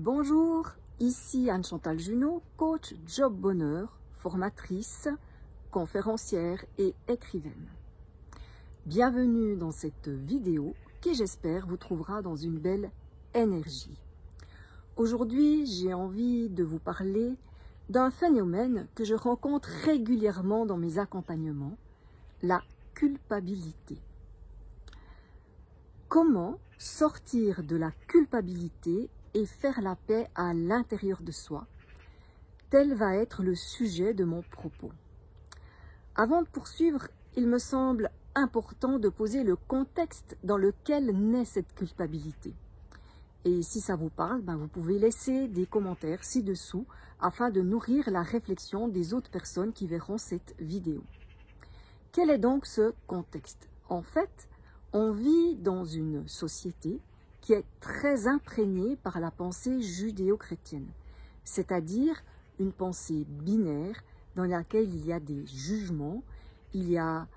Bonjour, ici Anne-Chantal Junot, coach Job Bonheur, formatrice, conférencière et écrivaine. Bienvenue dans cette vidéo qui, j'espère, vous trouvera dans une belle énergie. Aujourd'hui, j'ai envie de vous parler d'un phénomène que je rencontre régulièrement dans mes accompagnements, la culpabilité. Comment sortir de la culpabilité et faire la paix à l'intérieur de soi? Tel va être le sujet de mon propos. Avant de poursuivre, il me semble important de poser le contexte dans lequel naît cette culpabilité. Et si ça vous parle, vous pouvez laisser des commentaires ci-dessous afin de nourrir la réflexion des autres personnes qui verront cette vidéo. Quel est donc ce contexte? En fait, on vit dans une société qui est très imprégnée par la pensée judéo-chrétienne, c'est-à-dire une pensée binaire dans laquelle il y a des jugements, il y a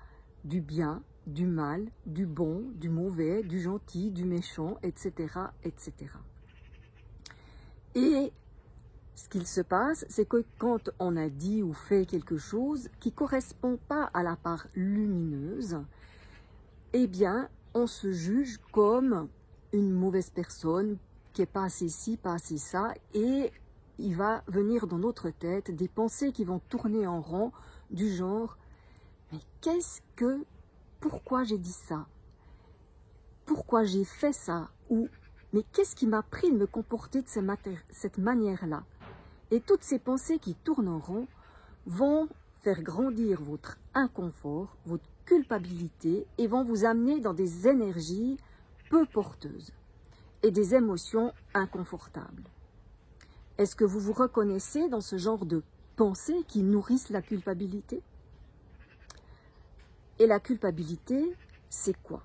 du bien, du mal, du bon, du mauvais, du gentil, du méchant, etc., etc. Et ce qu'il se passe, c'est que quand on a dit ou fait quelque chose qui ne correspond pas à la part lumineuse, eh bien, on se juge comme une mauvaise personne qui n'est pas assez ci, pas assez ça, et il va venir dans notre tête des pensées qui vont tourner en rond du genre « mais pourquoi j'ai dit ça? Pourquoi j'ai fait ça? » Ou « mais qu'est-ce qui m'a pris de me comporter de cette manière-là » Et toutes ces pensées qui tournent en rond vont faire grandir votre inconfort, votre culpabilité et vont vous amener dans des énergies peu porteuses et des émotions inconfortables. Est-ce que vous vous reconnaissez dans ce genre de pensées qui nourrissent la culpabilité? Et la culpabilité, c'est quoi?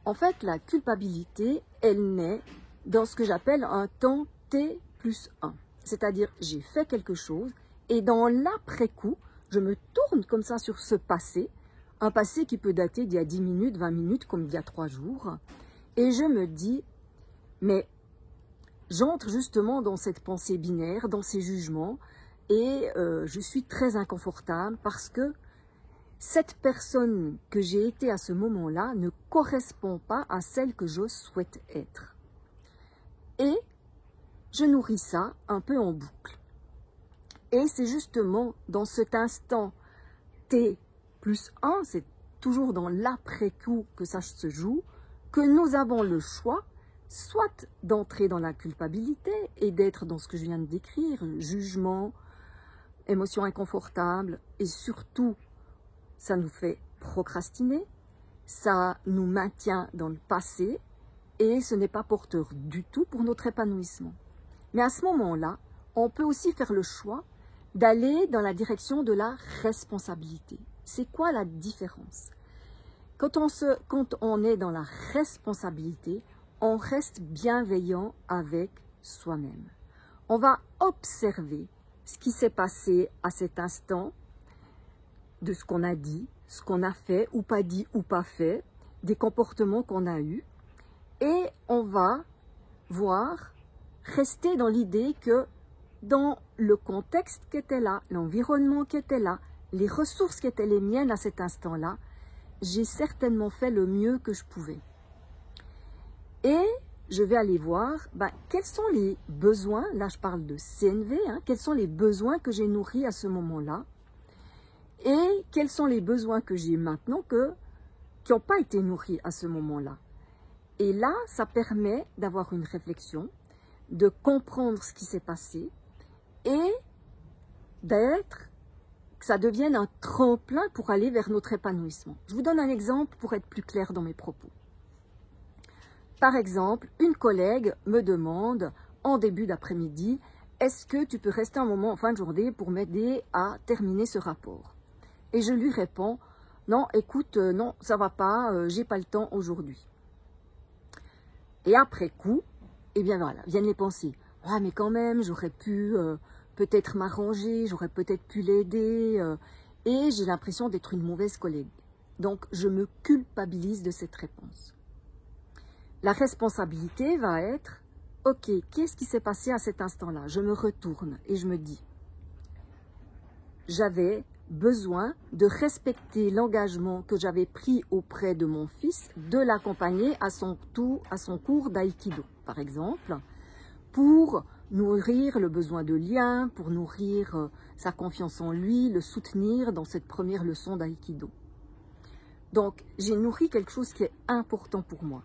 En fait, la culpabilité, elle naît dans ce que j'appelle un temps T+1. C'est-à-dire, j'ai fait quelque chose et dans l'après-coup, je me tourne comme ça sur ce passé, un passé qui peut dater d'il y a 10 minutes, 20 minutes, comme il y a 3 jours, et je me dis, mais j'entre justement dans cette pensée binaire, dans ces jugements, et je suis très inconfortable parce que cette personne que j'ai été à ce moment-là ne correspond pas à celle que je souhaite être. Et je nourris ça un peu en boucle. Et c'est justement dans cet instant T+1, c'est toujours dans l'après-coup que ça se joue, que nous avons le choix, soit d'entrer dans la culpabilité et d'être dans ce que je viens de décrire, jugement, émotions inconfortables, et surtout, ça nous fait procrastiner, ça nous maintient dans le passé, et ce n'est pas porteur du tout pour notre épanouissement. Mais à ce moment-là, on peut aussi faire le choix d'aller dans la direction de la responsabilité. C'est quoi la différence? Quand on est dans la responsabilité, on reste bienveillant avec soi-même. On va observer ce qui s'est passé à cet instant, de ce qu'on a dit, ce qu'on a fait ou pas dit ou pas fait, des comportements qu'on a eus, et on va rester dans l'idée que dans le contexte qui était là, l'environnement qui était là, les ressources qui étaient les miennes à cet instant-là, j'ai certainement fait le mieux que je pouvais. Et je vais aller voir quels sont les besoins, là je parle de CNV, quels sont les besoins que j'ai nourris à ce moment-là, et quels sont les besoins que j'ai maintenant qui n'ont pas été nourris à ce moment-là. Et là, ça permet d'avoir une réflexion, de comprendre ce qui s'est passé et que ça devienne un tremplin pour aller vers notre épanouissement. Je vous donne un exemple pour être plus clair dans mes propos. Par exemple, une collègue me demande en début d'après-midi, est-ce que tu peux rester un moment en fin de journée pour m'aider à terminer ce rapport? Et je lui réponds, non, écoute, non, ça va pas, j'ai pas le temps aujourd'hui. Et après coup, eh bien voilà, viennent les pensées. Ah, mais quand même, j'aurais pu peut-être m'arranger, j'aurais peut-être pu l'aider, et j'ai l'impression d'être une mauvaise collègue. Donc, je me culpabilise de cette réponse. La responsabilité va être ok, qu'est-ce qui s'est passé à cet instant-là? Je me retourne et je me dis, j'avais besoin de respecter l'engagement que j'avais pris auprès de mon fils, de l'accompagner à son cours d'aïkido, par exemple, pour nourrir le besoin de lien, pour nourrir sa confiance en lui, le soutenir dans cette première leçon d'aïkido. Donc, j'ai nourri quelque chose qui est important pour moi.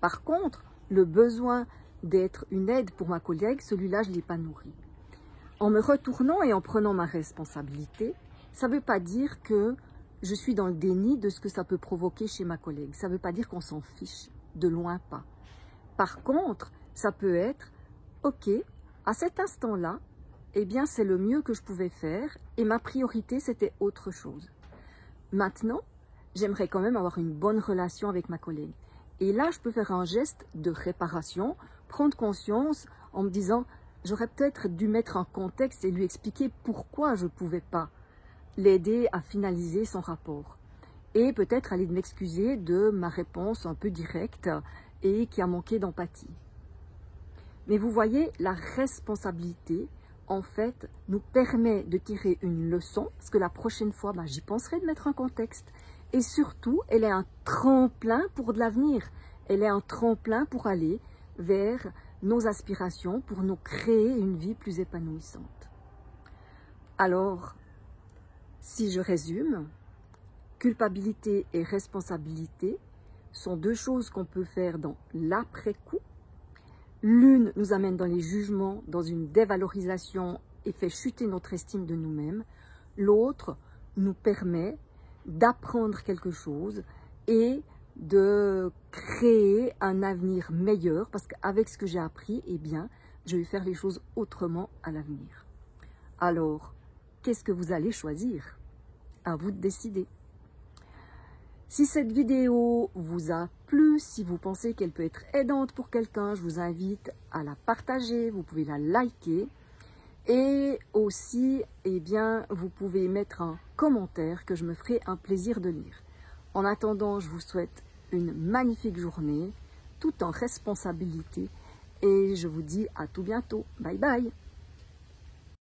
Par contre, le besoin d'être une aide pour ma collègue, celui-là, je ne l'ai pas nourri. En me retournant et en prenant ma responsabilité, ça ne veut pas dire que je suis dans le déni de ce que ça peut provoquer chez ma collègue. Ça ne veut pas dire qu'on s'en fiche, de loin pas. Par contre, ça peut être, ok, à cet instant-là, eh bien, c'est le mieux que je pouvais faire et ma priorité, c'était autre chose. Maintenant, j'aimerais quand même avoir une bonne relation avec ma collègue. Et là, je peux faire un geste de réparation, prendre conscience en me disant, j'aurais peut-être dû mettre un contexte et lui expliquer pourquoi je ne pouvais pas l'aider à finaliser son rapport. Et peut-être aller m'excuser de ma réponse un peu directe et qui a manqué d'empathie. Mais vous voyez, la responsabilité, en fait, nous permet de tirer une leçon, parce que la prochaine fois, j'y penserai de mettre un contexte. Et surtout, elle est un tremplin pour de l'avenir. Elle est un tremplin pour aller vers nos aspirations, pour nous créer une vie plus épanouissante. Alors, si je résume, culpabilité et responsabilité sont deux choses qu'on peut faire dans l'après-coup. L'une nous amène dans les jugements, dans une dévalorisation et fait chuter notre estime de nous-mêmes. L'autre nous permet d'apprendre quelque chose et de créer un avenir meilleur parce qu'avec ce que j'ai appris, eh bien, je vais faire les choses autrement à l'avenir. Alors, qu'est-ce que vous allez choisir? À vous de décider. Si cette vidéo vous a plu, si vous pensez qu'elle peut être aidante pour quelqu'un, je vous invite à la partager, vous pouvez la liker. Et aussi, eh bien, vous pouvez mettre un commentaire que je me ferai un plaisir de lire. En attendant, je vous souhaite une magnifique journée, tout en responsabilité. Et je vous dis à tout bientôt. Bye bye!